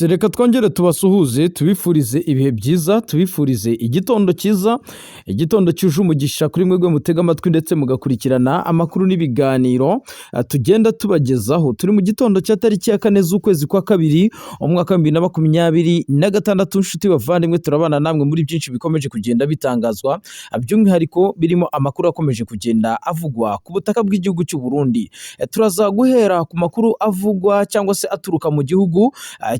Reka twongere tubasuhuze tubifurize ibihe byiza tubifurize igitondo cyiza igitondo cyuje umugisha kuri mwebwe mutega amatwi ndetse mugakurikirana amakuru n'ibiganiro tugenda tubagezaho. Turi mu gitondo cya tariki ya 4 z'ukwezi kwa kabiri umwaka wa 2026 nshuti bavandimwe, turabana namwe muri byinshi bikomeje kugenda bitangazwa, by'umwihariko birimo amakuru akomeje kugenda avugwa ku butaka bw'igihugu cy'u Burundi. Turaza guhera ku makuru avugwa cyangwa se aturuka mu gihugu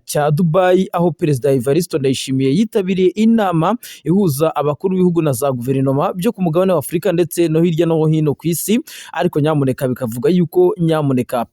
cya Dubai, aho Perezida Evariste Ndayishimiye yitabiriye inama ihuza abakuru b'ibihugu na za guverinoma byo ku mugabane wa Afurika ndetse no hirya no hino ku isi. Ariko nyamuneka bikavuga yuko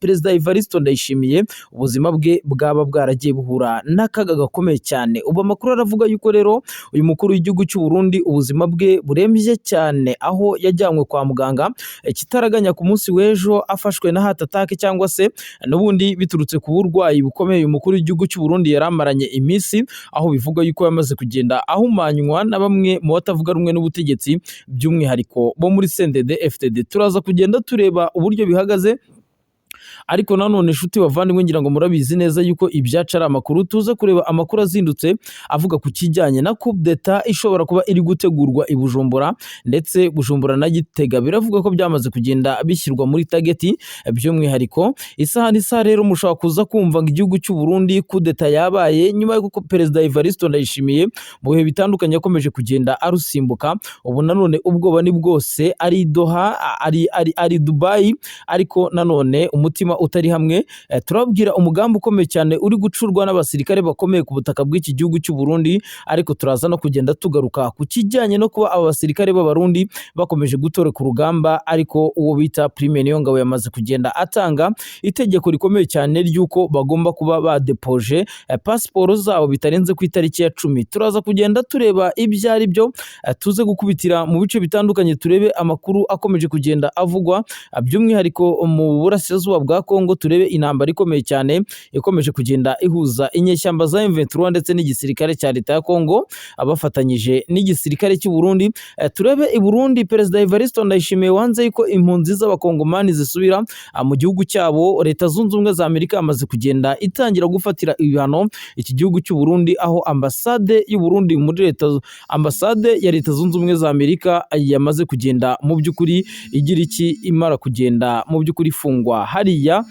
Perezida Evariste Ndayishimiye ubuzima bwe bwaba bwaragiye buhura n'akaga gakomeye cyane. Ubu amakuru aravuga yuko rero uyu mukuru w'igihugu cy'u Burundi ubuzima bwe burembye cyane, aho yajyanywe kwa muganga kitaraganya ku munsi w'ejo afashwe na heart attack cyangwa se n'ubundi biturutse ku burwayi bukomeye uyu mukuru w'igihugu cy'u Burundi yaramaranye iminsi, aho bivuga yuko yamaze kugenda ahumanywa na bamwe mu batavuga rumwe n'ubutegetsi, by'umwihariko bo muri CNDD-FDD. Turaza kugenda tureba uburyo bihagaze, ariko nanone nshuti bavandimwe ngira ngo murabizi neza yuko ibyaca ari amakuru. Tuza kureba amakuru azindutse avuga ku kijyanye na coup d'etat ishobora kuba iri gutegurwa i Bujumbura, ndetse Bujumbura na Gitega biravuga ko byamaze kugenda bishyirwa muri target. By'umwihariko isaha n'isaha rero mushobora kuza kumva ngo igihugu cy'u Burundi coup d'etat yabaye nyuma y'uko Perezida Evariste Ndayishimiye mu bihe bitandukanye yakomeje kugenda arusimbuka. Ubu nanone ubwoba ni bwose, ari Doha ari Dubai, ariko nanone umutima utari hamwe. Turabwira umugambi ukomeye cyane uri gucurwa n'abasirikare bakomeye ku butaka bw'iki gihugu cy'u Burundi, ariko turaza no kugenda tugaruka ku kijyanye no kuba aba basirikare b'abarundi bakomeje gutoreka urugamba, ariko uwo bita Prime Niyongabo yamaze kugenda atanga itegeko rikomeye cyane ry'uko bagomba kuba badepoje pasiporo zabo bitarenze ku itariki ya 10. Turaza kugenda tureba ibyo ari byo, tuze gukubitira mu bice bitandukanye, turebe amakuru akomeje kugenda avugwa, by'umwihariko mu burasirazuba bwa Kongo. Turebe intambara ikomeye cyane ikomeje kugenda ihuza inyeshyamba za M23 ndetse n'igisirikare cya leta ya Kongo abafatanyije n'igisirikare cy'u Burundi. Turebe i Burundi Perezida Evariste Ndayishimiye wanze yuko impunzi z'abakongomani zisubira mu gihugu cyabo. Leta zunze ubumwe za Amerika amaze kugenda itangira gufatira ibihano iki gihugu cy'u Burundi, aho ambasade y'u Burundi muri ambasade ya Leta zunze ubumwe za Amerika yamaze kugenda mu by'ukuri igira iki imara kugenda mu by'ukuri ifungwa hariya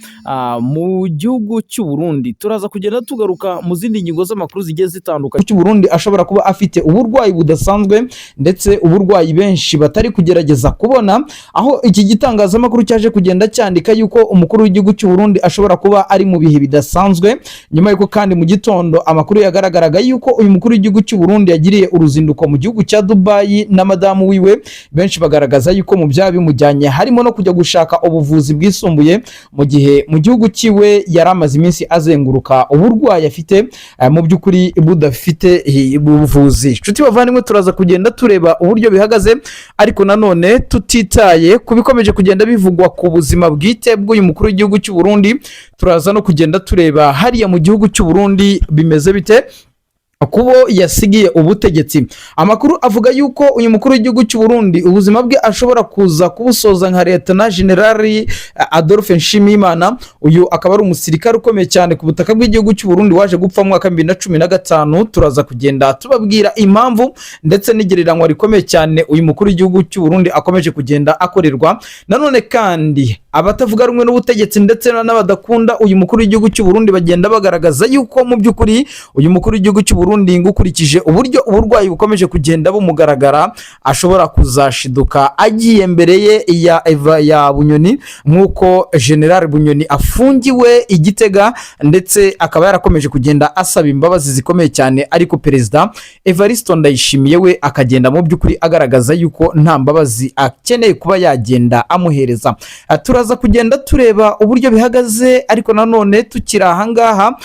mu gihugu cy'u Burundi. Turaza kugenda tugaruka mu zindi ngingo z'amakuru zigiye zitandukanye. Cy'u Burundi ashobora kuba afite uburwayi budasanzwe, ndetse uburwayi benshi batari kugerageza kubona, aho iki gitangazamakuru cyaje kugenda cyandika yuko umukuru w'igihugu cy'u Burundi ashobora kuba ari mu bihe bidasanzwe, nyuma yuko kandi mu gitondo amakuru yagaragaraga yuko uyu mukuru w'igihugu cy'u Burundi yagiriye uruzinduko mu gihugu cya Dubai na madamu wiwe. Benshi bagaragaza yuko mu byaba bimujyanye harimo no kujya gushaka ubuvuzi bwisumbuye, mu gihe mu gihugu cyiwe yari amaze iminsi azenguruka uburwayi afite mu by'ukuri budafite ubuvuzi. Inshuti bavandimwe, turaza kugenda tureba uburyo bihagaze, ariko nanone tutitaye ku bikomeje kugenda bivugwa ku buzima bwite bw'uyu mukuru w'igihugu cy'u Burundi. Turaza no kugenda tureba hariya mu gihugu cy'u Burundi bimeze bite kubo yasigiye ubutegetsi. Amakuru avuga yuko uyu mukuru w'igihugu cy'u Burundi ubuzima bwe ashobora kuza kubusoza nka Lieutenant General Adolphe Nshimiyimana. Uyu akaba ari umusirikare ukomeye cyane ku butaka bw'igihugu cy'u Burundi waje gupfa mu mwaka 2015. Turaza kugenda tubabwira impamvu ndetse n'igereranywa rikomeye cyane uyu mukuru w'igihugu cy'u Burundi akomeje kugenda akorerwa. Nanone kandi abatavuga rumwe n'ubutegetsi ndetse n'abadakunda uyu mukuru w'igihugu cy'u Burundi bagenda bagaragaza yuko mu by'ukuri uyu mukuru w'igihugu cy'u Burundi ngukurikije uburyo uburwayi bukomeje kugenda bumugaragara ashobora kuzashiduka agiye mbere ye ya Bunyoni, nk'uko General Bunyoni afungiwe i Gitega, ndetse akaba yarakomeje kugenda asaba imbabazi zikomeye cyane, ariko Perezida Evariste Ndayishimiye we akagenda mu by'ukuri agaragaza yuko nta mbabazi akeneye kuba yagenda amuhereza. Turaza kugenda tureba uburyo bihagaze, ariko nanone tukiri ahangaha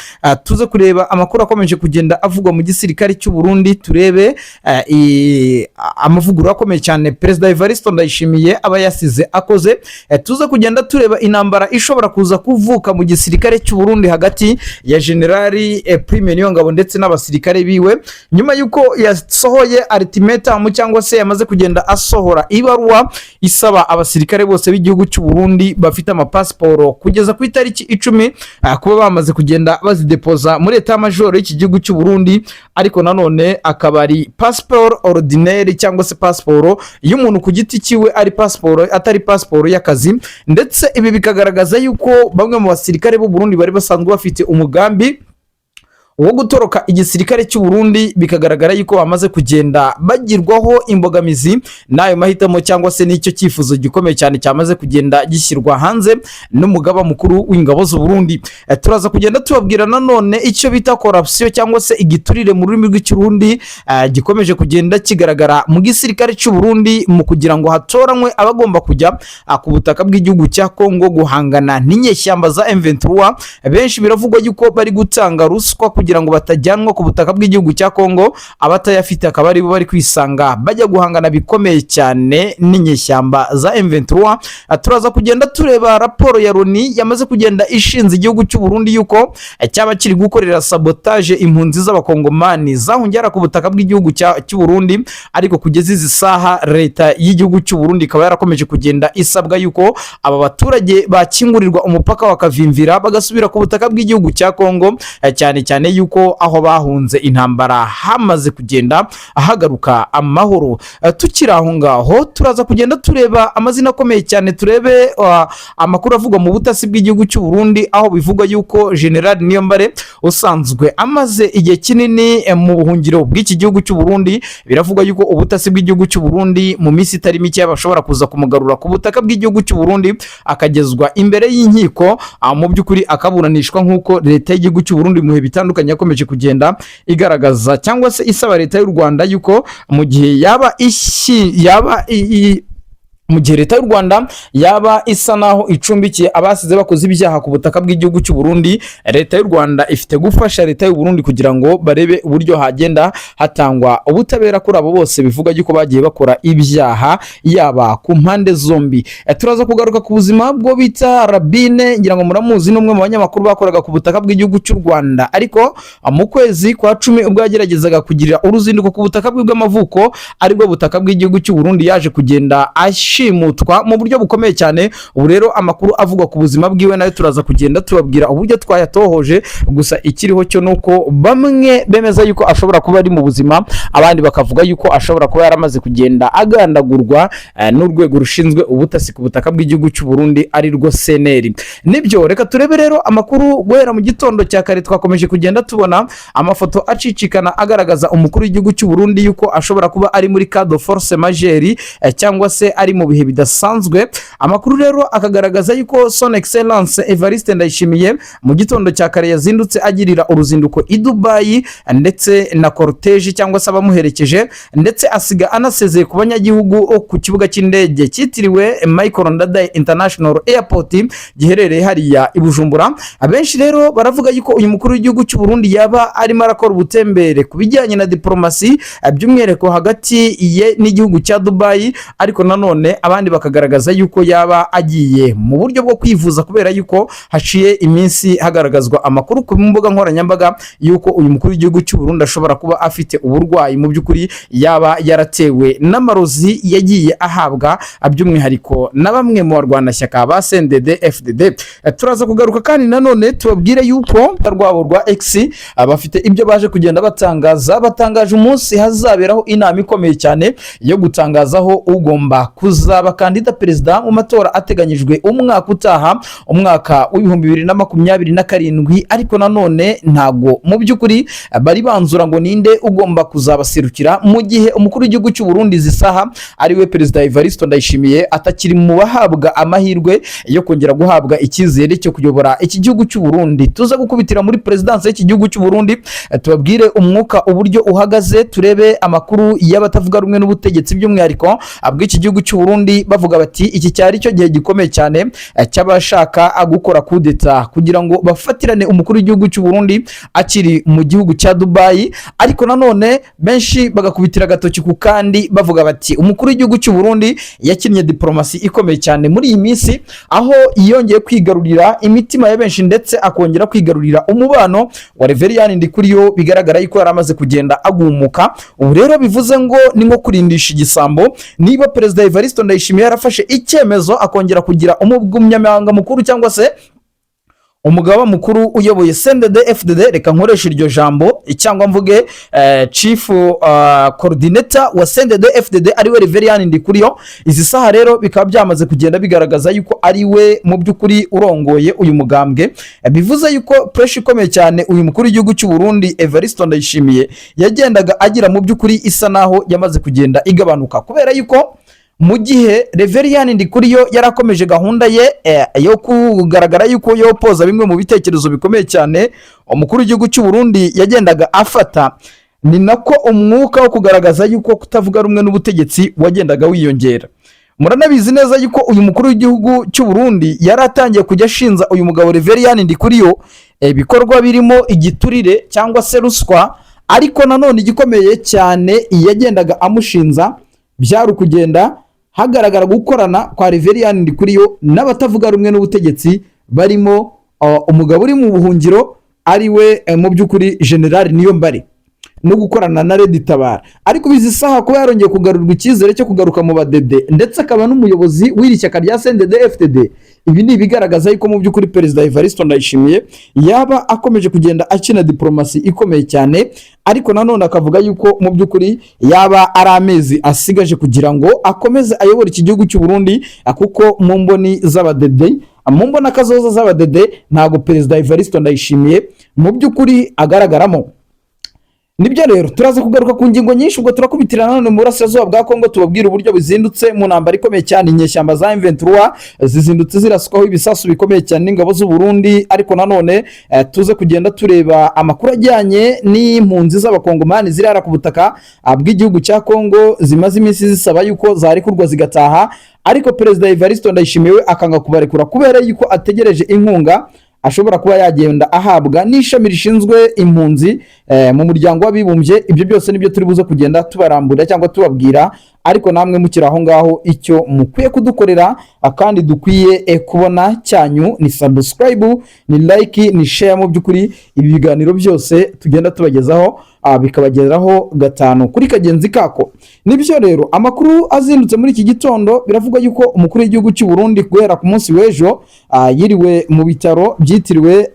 tuze kureba amakuru akomeje kugenda avugwa mu gisirikare cy'u Burundi. Turebe amavugurura akomeye cyane Perezida Evariste Ndayishimiye aba yasize akoze. Tuze kugenda tureba intambara ishobora kuza kuvuka mu gisirikare cy'u Burundi hagati ya Generali Prime Niyongabo ndetse n'abasirikare biwe, nyuma yuko yasohoye ultimatum cyangwa se yamaze kugenda asohora ibaruwa isaba abasirikare bose b'igihugu cy'u Burundi Burundi bafite amapasiporo kugeza ku itariki 10 kuba bamaze kugenda bazidepoza muri etat major y'iki gihugu cy'u Burundi, ariko nanone akaba ari passport ordinaire cyangwa se pasiporo y'umuntu ku giti kiwe, ari pasiporo atari pasiporo y'akazi. Ndetse ibi bikagaragaza yuko bamwe mu basirikare b'u Burundi bari basanzwe bafite umugambi wo gutoroka igisirikare cy'u Burundi, bikagaragara yuko bamaze kugenda bagirwaho imbogamizi n'ayo mahitamo cyangwa se n'icyo cyifuzo gikomeye cyane cyamaze kugenda gishyirwa hanze n'umugaba mukuru w'ingabo z'u Burundi. Turaza kugenda tubabwira nanone icyo bita corruption cyangwa se igiturire mu rurimi rw'ikirundi gikomeje kugenda kigaragara mu gisirikare cy'u Burundi mu kugira ngo hatoranywe abagomba kujya ku butaka bw'igihugu cya Kongo guhangana n'inyeshyamba za M23. Benshi biravugwa yuko bari gutanga ruswa kugira ngo batajyanwa ku butaka bw'igihugu cya Kongo, abatayafite akaba ari bo bari kwisanga bajya guhangana bikomeye cyane n'inyeshyamba za M23. Turaza kugenda tureba raporo ya Loni yamaze kugenda ishinze igihugu cy'u Burundi yuko cyaba kiri gukorera sabotage impunzi z'abakongomani zahungera ku butaka bw'igihugu cy'u Burundi, ariko kugeza izi saha leta y'igihugu cy'u Burundi ikaba yarakomeje kugenda isabwa yuko aba baturage bakingurirwa umupaka wakavimvira bagasubira ku butaka bw'igihugu cya Kongo, cyane cyane yuko aho bahunze intambara hamaze kugenda ahagaruka amahoro. Tukiri aho ngaho turaza kugenda tureba amazina akomeye cyane, turebe amakuru avugwa mu butasi bw'igihugu cy'u Burundi, aho bivugwa yuko General Niyombare usanzwe amaze igihe kinini mu buhungiro bw'iki gihugu cy'u Burundi, biravugwa yuko ubutasi bw'igihugu cy'u Burundi mu minsi itari mike bashobora kuza kumugarura ku butaka bw'igihugu cy'u Burundi akagezwa imbere y'inkiko, mu by'ukuri akaburanishwa nk'uko leta y'igihugu cy'u Burundi mu bihe bitandukanye yakomeje kugenda igaragaza cyangwa se isaba leta y'u Rwanda yuko mu gihe mu gihe leta y'u Rwanda yaba isa naho icumbikiye abasize bakoze ibyaha ku butaka bw'igihugu cy'u Burundi, leta y'u Rwanda ifite gufasha leta y'u Burundi kugira ngo barebe uburyo hagenda hatangwa ubutabera kuri abo bose bivuga yuko bagiye bakora ibyaha yaba ku mpande zombi. Turaza kugaruka ku buzima bwo bita Rabine, ngira ngo muramuzi n'umwe mu banyamakuru bakoraga ku butaka bw'igihugu cy'u Rwanda, ariko mu kwezi kwa 10 ubwo yageragezaga kugira uruzinduko ku butaka bw'amavuko aribwo butaka bw'igihugu cy'u Burundi, yaje kugenda shimutwa mu buryo bukomeye cyane. Ubu rero amakuru avugwa ku buzima bwiwe nayo turaza kugenda tubabwira uburyo twayatohoje, gusa ikiriho cyo nuko bamwe bemeza yuko ashobora kuba ari mu buzima, abandi bakavuga yuko ashobora kuba yaramaze kugenda agandagurwa n'urwego rushinzwe ubutasi ku butaka bw'igihugu cy'u Burundi ari rwo CNL. Nibyo reka turebe rero amakuru guhera mu gitondo cya kare twakomeje kugenda tubona amafoto acicikana agaragaza umukuru w'igihugu cy'u Burundi yuko ashobora kuba ari muri cas de force majeure cyangwa se ari mu bihe bidasanzwe. Amakuru rero akagaragaza yuko Son Excellence Evariste Ndayishimiye mu gitondo cya kare yazindutse agirira uruzinduko i Dubai ndetse na cortege cyangwa se abamuherekeje, ndetse asiga anasezeye ku banyagihugu ku kibuga cy'indege cyitiriwe Michael Ndadaye International Airport giherereye hariya i Bujumbura. Abenshi rero baravuga yuko uyu mukuru w'igihugu cy'u Burundi yaba arimo arakora ubutembere ku bijyanye na diplomasi by'umwihariko hagati ye n'igihugu cya Dubai, ariko nanone abandi bakagaragaza yuko yaba agiye mu buryo bwo kwivuza kubera yuko haciye iminsi hagaragazwa amakuru ku mbuga nkoranyambaga yuko uyu mukuru w'igihugu cy'u Burundi ashobora kuba afite uburwayi mu by'ukuri yaba yaratewe n'amarozi yagiye ahabwa by'umwihariko na bamwe mu barwanashyaka ba CNDD FDD. Turaza kugaruka kandi nanone tubabwire yuko rwabo rwa X bafite ibyo baje kugenda batangaje umunsi hazaberaho inama ikomeye cyane yo gutangazaho ugomba kuzaba kandida perezida mu matora ateganyijwe umwaka utaha, umwaka w'2027, ariko nanone ntago mu by'ukuri bari banzura ngo ninde ugomba kuzabaserukira mu gihe umukuru w'igihugu cy'u Burundi zisaha ari we perezida Evariste Ndayishimiye atakiri mu bahabwa amahirwe yo kongera guhabwa icyizere cyo kuyobora iki gihugu cy'u Burundi. Tuza gukubitira muri presidence y'iki gihugu cy'u Burundi tubabwire umwuka uburyo uhagaze, turebe amakuru y'abatavuga rumwe n'ubutegetsi by'umwihariko bw'iki gihugu cy'u Burundi bavuga bati iki cyari cyo gihe gikomeye cyane cy'abashaka gukora kudeta kugira ngo bafatirane umukuru w'igihugu cy'u Burundi akiri mu gihugu cya Dubai, ariko nanone benshi bagakubitira agatoki ku kandi bavuga bati umukuru w'igihugu cy'u Burundi yakinnye diplomasi ikomeye cyane muri iyi minsi, aho yongeye kwigarurira imitima ya benshi ndetse akongera kwigarurira umubano wa Reverien Ndikuriyo, bigaragara yuko yaramaze kugenda agumuka. Ubu rero bivuze ngo ni nko kurindisha igisambo. Niba perezida Evariste Ndayishimiye yarafashe icyemezo akongera kugira umugumyamabanga mukuru cyangwa se umugaba mukuru uyoboye CNDD-FDD, reka nkoresha iryo jambo cyangwa mvuge chief coordinator wa CNDD-FDD ariwe Reverien Ndikuriyo. Izi saha rero bikaba byamaze kugenda bigaragaza yuko ari we mu by'ukuri urongoye uyu mugambwe, bivuze yuko pressure ikomeye cyane uyu mukuru w'igihugu cy'u Burundi Evariste Ndayishimiye yagendaga agira mu by'ukuri isa naho yamaze kugenda igabanuka, kubera yuko mu gihe Reverien Ndikuriyo yarakomeje gahunda ye yo kugaragara yuko yopoza bimwe mu bitekerezo bikomeye cyane umukuru w'igihugu cy'u Burundi yagendaga afata, ni nako umwuka wo kugaragaza yuko kutavuga rumwe n'ubutegetsi wagendaga wiyongera. Muranabizi neza yuko uyu mukuru w'igihugu cy'u Burundi yaratangiye kujya ashinza uyu mugabo Reverien Ndikuriyo ibikorwa birimo igiturire cyangwa se ruswa, ariko nanone igikomeye cyane yagendaga amushinza byari kugenda hagaragara gukorana kwa Reverien Ndikuriyo n'abatavuga rumwe n'ubutegetsi, barimo umugabo uri mu buhungiro ariwe mu by'ukuri General Niyombare, no gukorana na Red Tabara. Ariko bizi saha kuba yarongeye kugarurwa icyizere cyo kugaruka mu badede ndetse akaba n'umuyobozi w'iri shyaka rya CNDD-FDD, ibi ni ibigaragaza yuko mu by'ukuri Perezida Evariste Ndayishimiye yaba akomeje kugenda akina diplomasi ikomeye cyane, ariko nanone akavuga yuko mu by'ukuri yaba ari amezi asigaje kugira ngo akomeze ayobore iki gihugu cy'u Burundi, kuko mu mboni z'abadede, mu mbona kazoza z'abadede ntago Perezida Evariste Ndayishimiye mu by'ukuri agaragaramo. Nibyo rero turaza kugaruka ku ngingo nyinshi, ubwo turakubitirana none mu burasirazuba bwa Kongo tubabwira uburyo bizindutse mu ntambara ikomeye cyane inyeshyamba za M23 zizindutse ziraswaho ibisasu bikomeye cyane n'ingabo z'u Burundi, ariko nanone tuze kugenda tureba amakuru ajyanye n'impunzi z'abakongomani zirara ku butaka bw'igihugu cya Kongo zimaze iminsi zisaba yuko zarekurwa zigataha, ariko Perezida Evariste Ndayishimiye akanga kubarekura kubera yuko ategereje inkunga ashobora kuba yagenda ahabwa n'ishami rishinzwe impunzi mu muryango w'abibumbye. Ibyo byose nibyo turi buze kugenda tubarambura cyangwa tubabwira, ariko namwe mukiri aho ngaho icyo mukwiye kudukorera kandi dukwiye kubona cyanyu ni subscribe, ni like, ni share. Mu by'ukuri ibi biganiro byose tugenda tubagezaho bikabageraho gatanu kuri kagenzi kako. Nibyo rero amakuru azindutse muri iki gitondo, biravuga yuko umukuru w'igihugu cy'u Burundi guhera ku munsi w'ejo yiriwe mu bitaro byitiriwe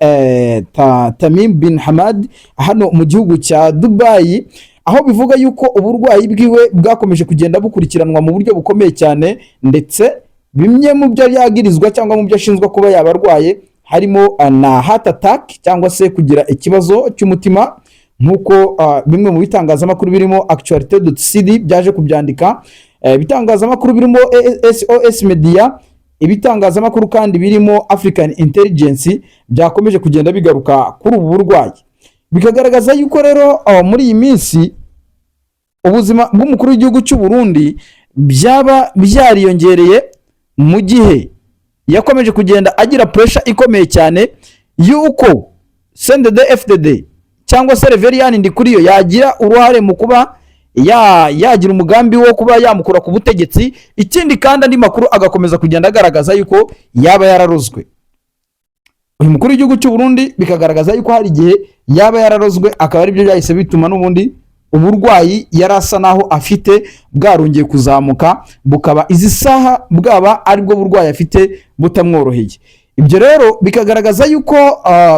Tamim bin Hamad hano mu gihugu cya Dubai, aho bivuga yuko uburwayi bwiwe bwakomeje kugenda bukurikiranwa mu buryo bukomeye cyane, ndetse bimwe mu byo yagirizwa cyangwa mu byo ashinzwe kuba yabarwaye harimo na heart attack cyangwa se kugira ikibazo cy'umutima, nkuko bimwe mu bitangazamakuru birimo Actualité.cd byaje kubyandika, ibitangazamakuru birimo SOS Media, ibitangazamakuru kandi birimo African Intelligence byakomeje kugenda bigaruka kuri ubu burwayi, bikagaragaza yuko rero muri iyi minsi ubuzima bw'umukuru w'igihugu cy'u Burundi byaba byariyongereye, mu gihe yakomeje kugenda agira pressure ikomeye cyane yuko CNDD-FDD cyangwa se Reverien Ndikuriyo yagira uruhare mu kuba yagira umugambi wo kuba yamukura ku butegetsi. Ikindi kandi andi makuru agakomeza kugenda agaragaza yuko yaba yararozwe uyu mukuru w'igihugu cy'u Burundi, bikagaragaza yuko hari igihe yaba yararozwe, akaba ari byo byahise bituma n'ubundi uburwayi yarasa naho afite bwarongeye kuzamuka, bukaba izi saha bwaba aribwo burwayi afite butamworoheye. Ibyo rero bikagaragaza yuko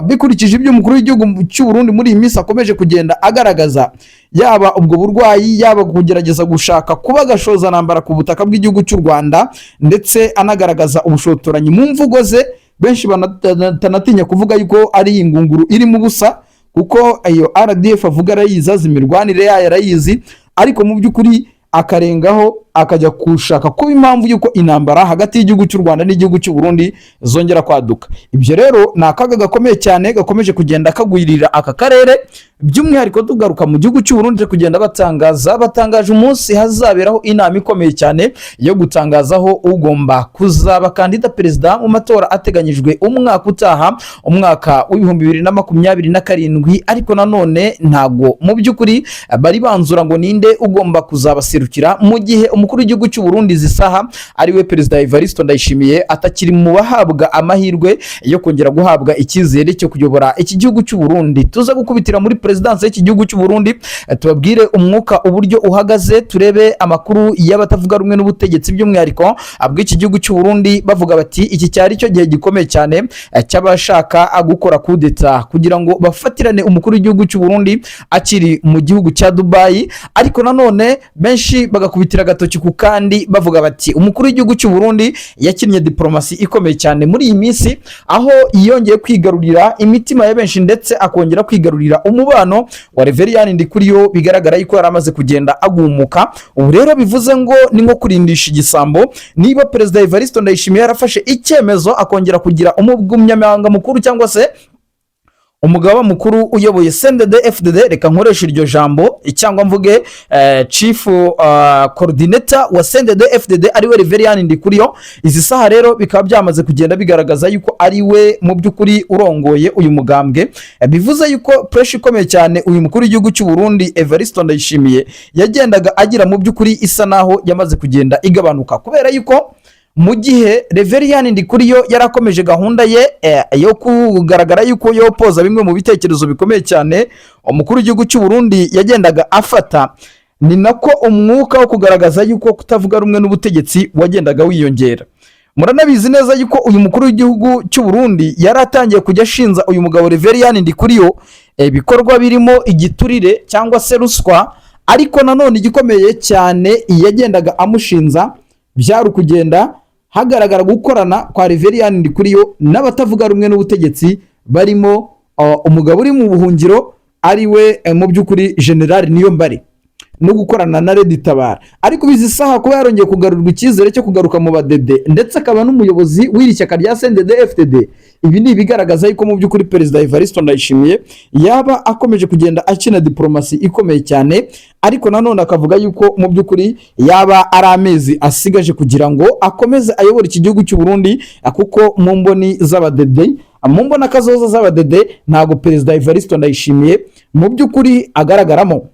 bikurikije ibyo umukuru w'igihugu cy'u Burundi muri iyi minsi akomeje kugenda agaragaza, yaba ubwo burwayi, yaba kugerageza gushaka kuba gashoza ntambara ku butaka bw'igihugu cy'u Rwanda, ndetse anagaragaza ubushotoranyi mu mvugo ze, benshi banatinya kuvuga yuko ari ingunguru iri mu busa, kuko iyo RDF avuga arayizi, imirwanire yayo arayizi, ariko mu by'ukuri akarengaho akajya kushaka kuba impamvu yuko intambara hagati y'igihugu cy'u Rwanda n'igihugu cy'u Burundi zongera kwaduka. Ibyo rero ni akaga gakomeye cyane gakomeje kugenda kagwirira aka karere, by'umwihariko tugaruka mu gihugu cy'u Burundi kugenda batangaje umunsi hazaberaho inama ikomeye cyane yo gutangazaho ugomba kuzaba kandida perezida mu matora ateganyijwe umwaka utaha, umwaka w'2027, ariko nanone ntago mu by'ukuri bari banzura ngo ninde ugomba kuzabaserukira, mu gihe umukuru w'igihugu cy'u Burundi zisaha ariwe Perezida Evariste Ndayishimiye atakiri mu bahabwa amahirwe yo kongera guhabwa icyizere cyo kuyobora iki gihugu cy'u Burundi. Tuza gukubitira muri presidence y'iki gihugu cy'u Burundi, tubabwire umwuka uburyo uhagaze, turebe amakuru y'abatavuga rumwe n'ubutegetsi by'umwihariko bw'iki gihugu cy'u Burundi, bavuga bati iki cyari cyo gihe gikomeye cyane cy'abashaka gukora kudeta kugira ngo bafatirane umukuru w'igihugu cy'u Burundi akiri mu gihugu cya Dubai. Ariko nanone benshi bagakubitira agatoki ku kandi bavuga bati umukuru w'igihugu cy'u Burundi yakinnye diplomasi ikomeye cyane muri iyi minsi, aho yongeye kwigarurira imitima ya benshi ndetse akongera kwigarurira umubano wa Reverien Ndikuriyo, bigaragara yuko yari amaze kugenda agumuka. Ubu rero bivuze ngo ni nko kurindisha igisambo. Niba Perezida Evariste Ndayishimiye yarafashe icyemezo akongera kugira umugumyamabanga mukuru cyangwa se umugaba mukuru uyoboye CNDD-FDD, reka nkoresha iryo jambo cyangwa mvuge chief coordinator wa CNDD-FDD ariwe Reverien Ndikuriyo, izi saha rero bikaba byamaze kugenda bigaragaza yuko ari we mu by'ukuri urongoye uyu mugambwe. Bivuze yuko pressure ikomeye cyane uyu mukuru w'igihugu cy'u Burundi Evariste Ndayishimiye yagendaga agira mu by'ukuri isa naho yamaze kugenda igabanuka, kubera yuko mu gihe Reverien Ndikuriyo yarakomeje gahunda ye yo kugaragara yuko yopoza bimwe mu bitekerezo bikomeye cyane umukuru w'igihugu cy'u Burundi yagendaga afata, ni nako umwuka wo kugaragaza yuko kutavuga rumwe n'ubutegetsi wagendaga wiyongera. Muranabizi neza yuko uyu mukuru w'igihugu cy'u Burundi yaratangiye kujya ashinza uyu mugabo Reverien Ndikuriyo ibikorwa birimo igiturire cyangwa se ruswa, ariko nanone igikomeye cyane yagendaga amushinza byari kugenda hagaragara gukorana kwa Reverien Ndikuriyo n'abatavuga rumwe n'ubutegetsi, barimo umugabo uri mu buhungiro ariwe mu by'ukuri General Niyombare, no gukorana na Red Tabara. Ariko bizi saha kuba yarongeye kugarurwa icyizere cyo kugaruka mu badede ndetse akaba n'umuyobozi w'iri shyaka rya CNDD-FDD. Ibi ni ibigaragaza yuko mu by'ukuri Perezida Evariste Ndayishimiye yaba akomeje kugenda akina diplomasi ikomeye cyane, ariko nanone akavuga yuko mu by'ukuri yaba ari amezi asigaje kugira ngo akomeze ayobora iki gihugu cy'u Burundi, kuko mu mboni z'abadede, mu mbona kazoza z'abadede, ntago Perezida Evariste Ndayishimiye mu by'ukuri agaragaramo.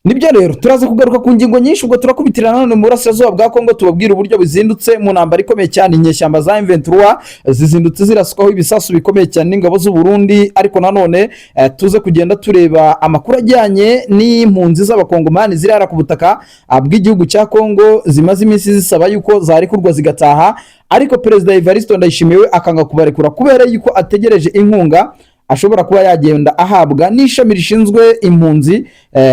Nibyo rero turaza kugaruka ku ngingo nyinshi, ubwo turakubitirana none mu burasirazuba bwa Kongo, tubabwira uburyo bizindutse mu ntambara ikomeye cyane inyeshyamba za M23 zizindutse ziraswaho ibisasu bikomeye cyane n'ingabo z'u Burundi. Ariko nanone tuze kugenda tureba amakuru ajyanye n'impunzi z'abakongomani zirara ku butaka bw'igihugu cya Kongo, zimaze iminsi zisaba yuko zarekurwa zigataha, ariko Perezida Evariste Ndayishimiye akanga kubarekura kubera yuko ategereje inkunga ashobora kuba yagenda ahabwa n'ishami rishinzwe impunzi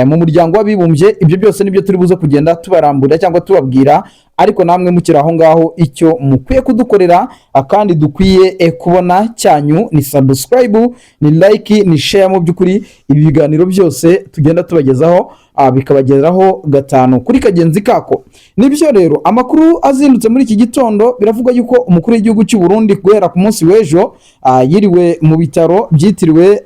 mu muryango w'abibumbye. Ibyo byose nibyo turi buze kugenda tubarambura cyangwa tubabwira, ariko namwe mukiri aho ngaho icyo mukwiye kudukorera kandi dukwiye kubona cyanyu ni subscribe, ni like, ni share. Mu by'ukuri ibi biganiro byose tugenda tubagezaho bikabageraho gatanu kuri kagenzi kako. Nibyo rero amakuru azindutse muri iki gitondo, biravuga yuko umukuru w'igihugu cy'u Burundi guhera ku munsi w'ejo yiriwe mu bitaro byitiriwe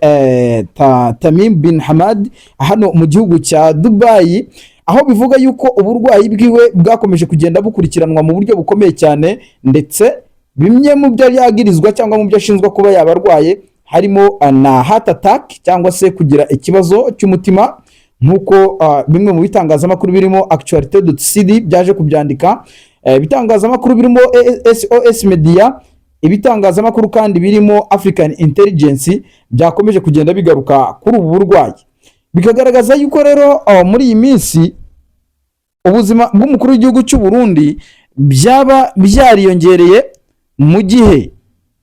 Tamim bin Hamad hano mu gihugu cya Dubai, aho bivuga yuko uburwayi bwiwe bwakomeje kugenda bukurikiranwa mu buryo bukomeye cyane, ndetse bimwe mu byo yagirizwa cyangwa mu byo ashinzwe kuba yabarwaye harimo na heart attack cyangwa se kugira ikibazo cy'umutima, nkuko bimwe mu bitangazamakuru birimo Actualité.cd byaje kubyandika, ibitangazamakuru birimo SOS Media, ibitangazamakuru kandi birimo African Intelligence byakomeje kugenda bigaruka kuri ubu burwayi, bikagaragaza yuko rero muri iyi minsi ubuzima bw'umukuru w'igihugu cy'u Burundi byaba byariyongereye, mu gihe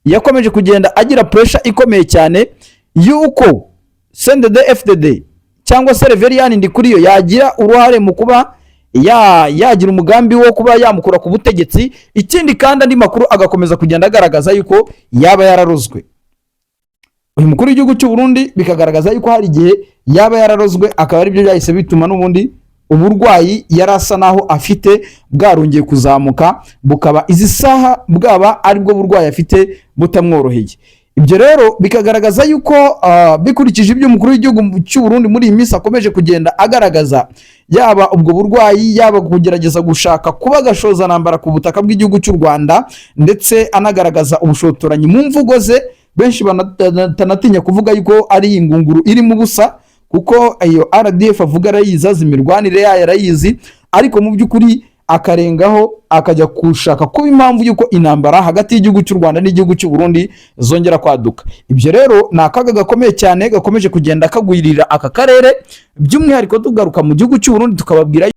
yakomeje kugenda agira pressure ikomeye cyane yuko CNDD-FDD cyangwa se Reverien Ndikuriyo yagira uruhare mu kuba yagira umugambi wo kuba yamukura ku butegetsi. Ikindi kandi andi makuru agakomeza kugenda agaragaza yuko yaba yararozwe uyu mukuru w'igihugu cy'u Burundi, bikagaragaza yuko hari igihe yaba yararozwe, akaba ari byo byahise bituma n'ubundi uburwayi yarasa naho afite bwarongeye kuzamuka, bukaba izi saha bwaba aribwo burwayi afite butamworoheye. Ibyo rero bikagaragaza yuko bikurikije ibyo umukuru w'igihugu cy'u Burundi muri iyi minsi akomeje kugenda agaragaza, yaba ubwo burwayi, yaba kugerageza gushaka kuba gashoza ntambara ku butaka bw'igihugu cy'u Rwanda, ndetse anagaragaza ubushotoranyi mu mvugo ze. Benshi banatinya kuvuga yuko ari ingunguru iri mu busa, kuko iyo RDF avuga arayizi, imirwanire yayo arayizi, ariko mu by'ukuri akarengaho akajya kushaka kuba impamvu y'uko intambara hagati y'igihugu cy'u Rwanda n'igihugu cy'u Burundi zongera kwaduka. Ibyo rero ni akaga gakomeye cyane gakomeje kugenda kagwirira aka karere, by'umwihariko tugaruka mu gihugu cy'u Burundi tukababwira